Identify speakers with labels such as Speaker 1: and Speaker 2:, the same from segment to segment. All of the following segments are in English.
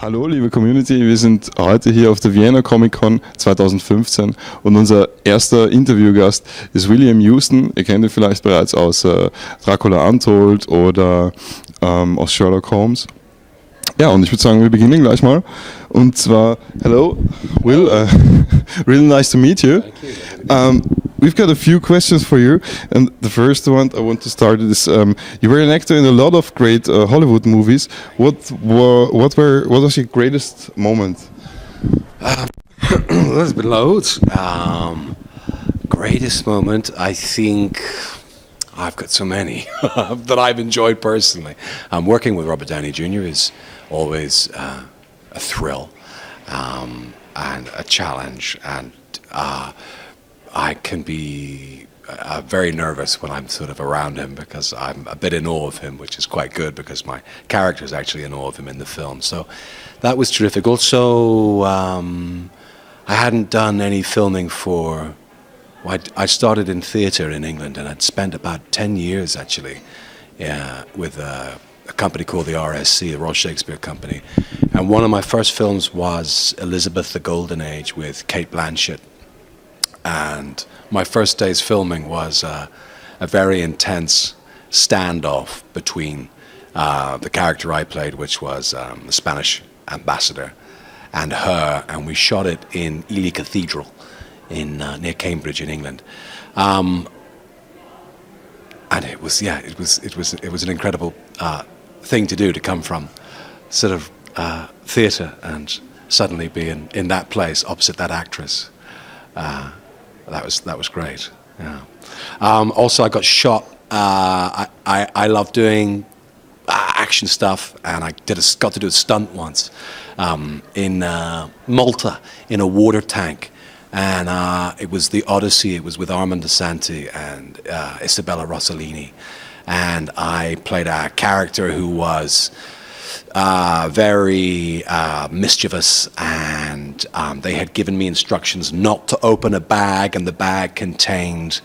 Speaker 1: Hallo liebe Community, wir sind heute hier auf der Vienna Comic Con 2015 und unser erster Interviewgast ist William Houston. Ihr kennt ihn vielleicht bereits aus Dracula Untold oder aus Sherlock Holmes. Ja, und ich würde sagen, wir beginnen gleich mal. Und zwar, hello, Will, really nice to meet you. We've got a few questions for you, and the first one I want to start is: you were an actor in a lot of great Hollywood movies. What was your greatest moment?
Speaker 2: There's been loads. Greatest moment, I think. I've got so many that I've enjoyed personally. Working with Robert Downey Jr. is always a thrill and a challenge, and I can be very nervous when I'm sort of around him because I'm a bit in awe of him, which is quite good because my character is actually in awe of him in the film. So that was terrific. Also, I hadn't done any filming for... I started in theatre in England, and I'd spent about 10 years actually with a company called the RSC, the Royal Shakespeare Company. And one of my first films was Elizabeth the Golden Age with Kate Blanchett. And my first day's filming was a very intense standoff between the character I played, which was the Spanish ambassador, and her, and we shot it in Ely Cathedral in near Cambridge in England, and it was an incredible thing to do, to come from sort of theatre and suddenly be in that place opposite that actress. That was great. Yeah. Also, I got shot. I love doing action stuff, and I got to do a stunt once in Malta in a water tank. And it was the Odyssey. It was with Armand Asante and Isabella Rossellini. And I played a character who was very mischievous, and they had given me instructions not to open a bag, and the bag contained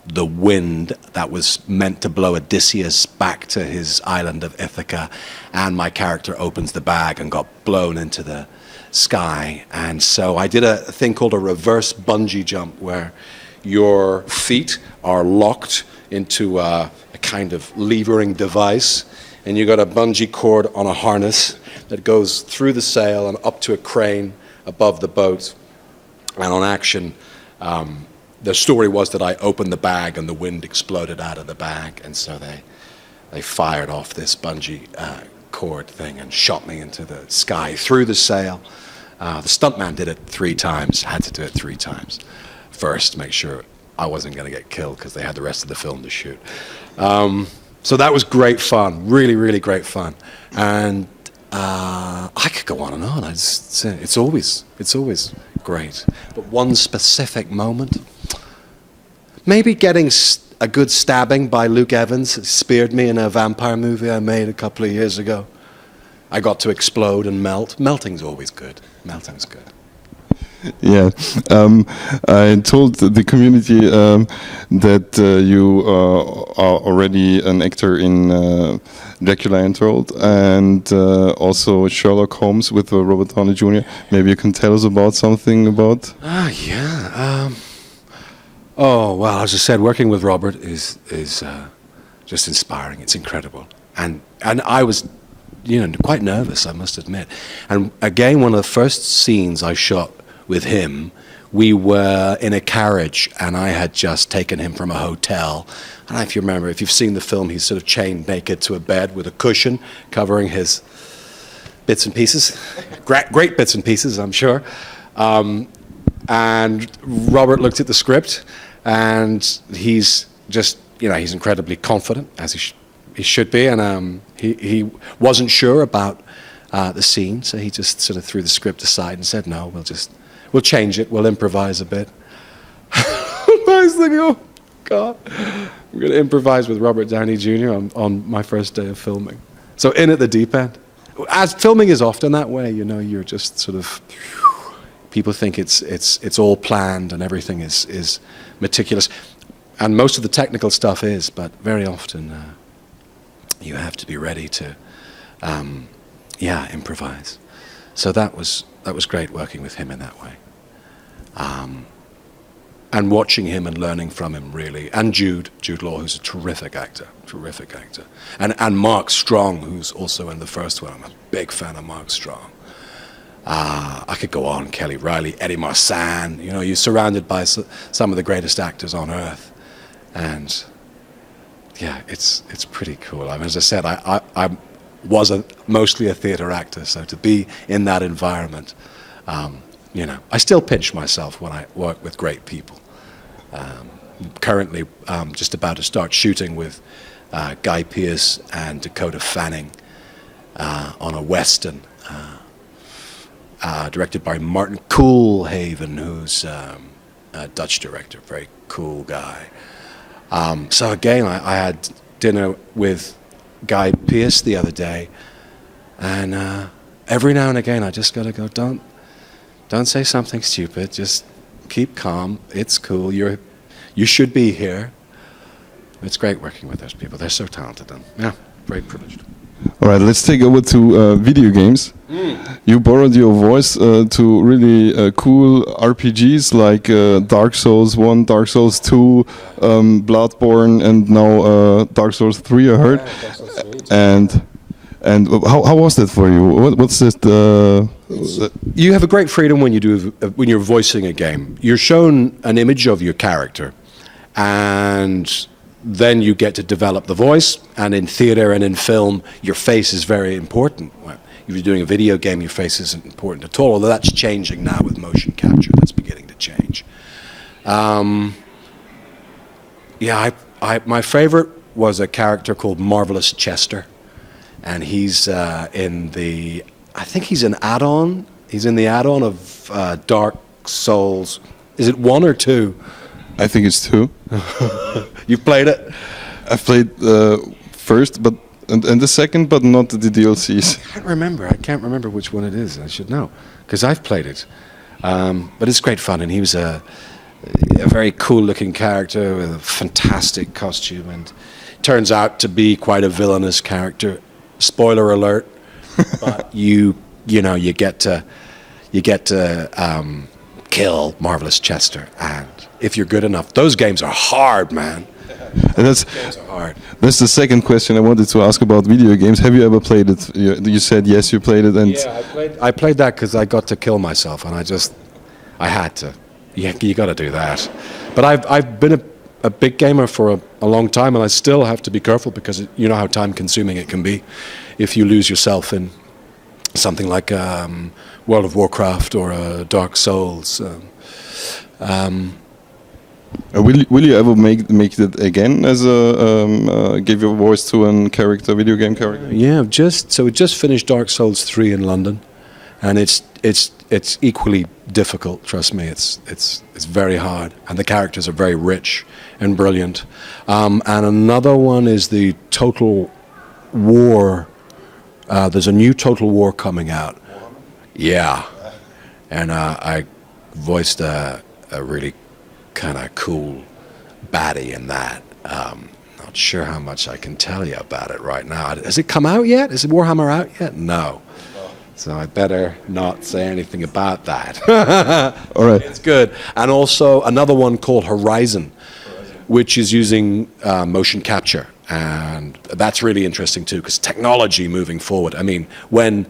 Speaker 2: the wind that was meant to blow Odysseus back to his island of Ithaca. And my character opens the bag and got blown into the sky. And so I did a thing called a reverse bungee jump, where your feet are locked into a kind of levering device, and you got a bungee cord on a harness that goes through the sail and up to a crane above the boat. And on action, the story was that I opened the bag and the wind exploded out of the bag, and so they fired off this bungee cord thing and shot me into the sky through the sail. The stuntman did it 3 times, had to do it 3 times first to make sure I wasn't going to get killed, because they had the rest of the film to shoot. So that was great fun, really, really great fun. And I could go on and on. It's always great. But one specific moment, maybe getting a good stabbing by Luke Evans. It speared me in a vampire movie I made a couple of years ago. I got to explode and melt. Melting's always good. Melting's good.
Speaker 1: Yeah, I told the community that you are already an actor in Dracula Untold and also Sherlock Holmes with Robert Downey Jr. Maybe you can tell us about something about...
Speaker 2: Yeah. Oh, well, as I said, working with Robert is just inspiring. It's incredible. And I was, quite nervous, I must admit. And again, one of the first scenes I shot with him, we were in a carriage, and I had just taken him from a hotel. I don't know if you remember, if you've seen the film, he's sort of chained naked to a bed with a cushion covering his bits and pieces. Great bits and pieces, I'm sure. And Robert looked at the script, and he's just, he's incredibly confident, as he should be, and he wasn't sure about the scene, so he just sort of threw the script aside and said, no, we'll change it, we'll improvise a bit. I was thinking, oh God, I'm going to improvise with Robert Downey Jr. on my first day of filming. So in at the deep end. As filming is often that way, you're just sort of, people think it's all planned and everything is meticulous. And most of the technical stuff is, but very often you have to be ready to, improvise. So that was great working with him in that way. And watching him and learning from him, really. And Jude Law, who's a terrific actor. And Mark Strong, who's also in the first one. I'm a big fan of Mark Strong. I could go on, Kelly Riley, Eddie Marsan. You know, you're surrounded by some of the greatest actors on earth. And yeah, it's pretty cool. I mean, as I said, I was mostly a theater actor, so to be in that environment, you know, I still pinch myself when I work with great people. Currently, just about to start shooting with Guy Pearce and Dakota Fanning on a Western directed by Martin Koolhaven, who's a Dutch director, very cool guy. So again, I had dinner with Guy Pearce the other day, and every now and again I just gotta go, don't say something stupid, just keep calm, it's cool, you should be here. It's great working with those people, they're so talented, and yeah, very privileged.
Speaker 1: All right, let's take over to video games. You borrowed your voice to really cool RPGs like Dark Souls 1, Dark Souls 2, Bloodborne, and now Dark Souls 3, I heard. And how was that for you? What's it?
Speaker 2: You have a great freedom when you're voicing a game. You're shown an image of your character, and then you get to develop the voice. And in theater and in film, your face is very important. If you're doing a video game, your face isn't important at all. Although that's changing now with motion capture. That's beginning to change. Yeah, my favorite was a character called Marvelous Chester. And he's in the, I think he's an add-on. He's in the add-on of Dark Souls. Is it 1 or 2?
Speaker 1: I think it's 2.
Speaker 2: You've played it?
Speaker 1: I've played first, but and the second, but not the DLCs.
Speaker 2: I can't remember which one it is. I should know, because I've played it. But it's great fun, and he was a very cool-looking character with a fantastic costume, and turns out to be quite a villainous character. Spoiler alert! But you get to kill Marvelous Chester, and if you're good enough, those games are hard, man.
Speaker 1: And
Speaker 2: games are hard.
Speaker 1: That's the second question I wanted to ask about video games. Have you ever played it? You said yes, you played it, and
Speaker 2: yeah, I played that because I got to kill myself, and I had to. You got to do that. But I've been a big gamer for a long time, and I still have to be careful because you know how time-consuming it can be if you lose yourself in something like World of Warcraft or Dark Souls.
Speaker 1: Will you ever make it again as give your voice to a character, video game character?
Speaker 2: Yeah, we just finished Dark Souls 3 in London, and it's equally difficult. Trust me, it's very hard, and the characters are very rich and brilliant. And another one is the Total War. There's a new Total War coming out. Yeah, and I voiced a really kind of cool baddie in that. Not sure how much I can tell you about it right now. Has it come out yet? Is Warhammer out yet? No. So I better not say anything about that.
Speaker 1: All right.
Speaker 2: It's good. And also another one called Horizon, which is using motion capture. And that's really interesting too, because technology moving forward. I mean, when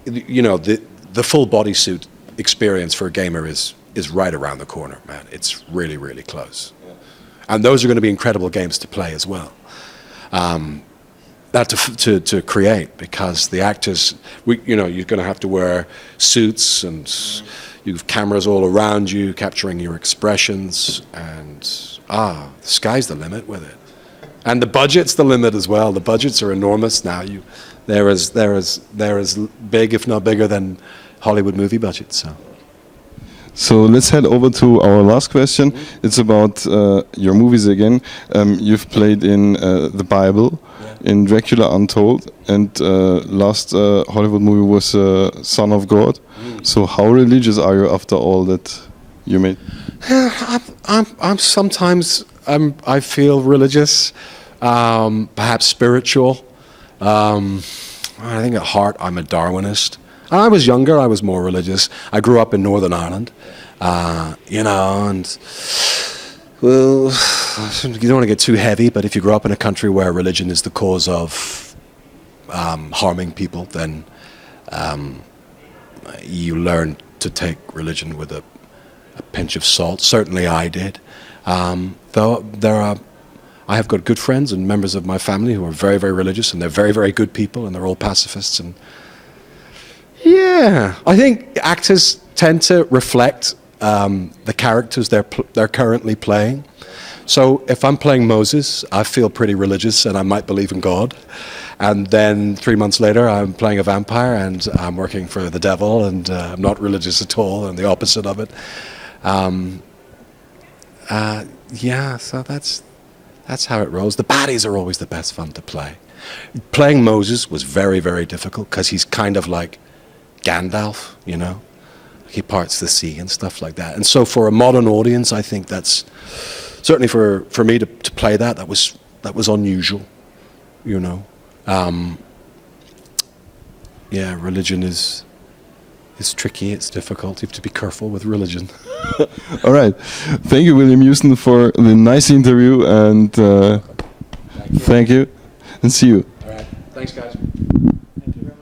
Speaker 2: the full bodysuit experience for a gamer is right around the corner, man. It's really, really close. Yeah. And those are going to be incredible games to play as well. That to create, because the actors, you're going to have to wear suits, and you've cameras all around you capturing your expressions, and the sky's the limit with it. And the budget's the limit as well. The budgets are enormous now. They're as big, if not bigger, than Hollywood movie budgets.
Speaker 1: So let's head over to our last question. It's about your movies again. You've played in The Bible, in Dracula Untold, and last Hollywood movie was Son of God. So how religious are you after all that you made?
Speaker 2: I'm sometimes I feel religious, perhaps spiritual. I think at heart I'm a Darwinist. I was younger, I was more religious. I grew up in Northern Ireland, you know, and, well, you don't want to get too heavy, but if you grow up in a country where religion is the cause of harming people, then you learn to take religion with a pinch of salt. Certainly I did. Though I have got good friends and members of my family who are very, very religious, and they're very, very good people, and they're all pacifists. And yeah, I think actors tend to reflect the characters they're currently playing. So if I'm playing Moses, I feel pretty religious, and I might believe in God. And then 3 months later, I'm playing a vampire, and I'm working for the devil, and I'm not religious at all, and the opposite of it. Yeah, so that's how it rolls. The baddies are always the best fun to play. Playing Moses was very, very difficult because he's kind of like Gandalf, you know. He parts the sea and stuff like that. And so for a modern audience, I think that's certainly for me to play that was unusual, you know. Yeah, religion is tricky, it's difficult. You have to be careful with religion.
Speaker 1: All right. Thank you, William Houston, for the nice interview, and thank you, and see you.
Speaker 2: All right. Thanks, guys.
Speaker 3: Thank you very much.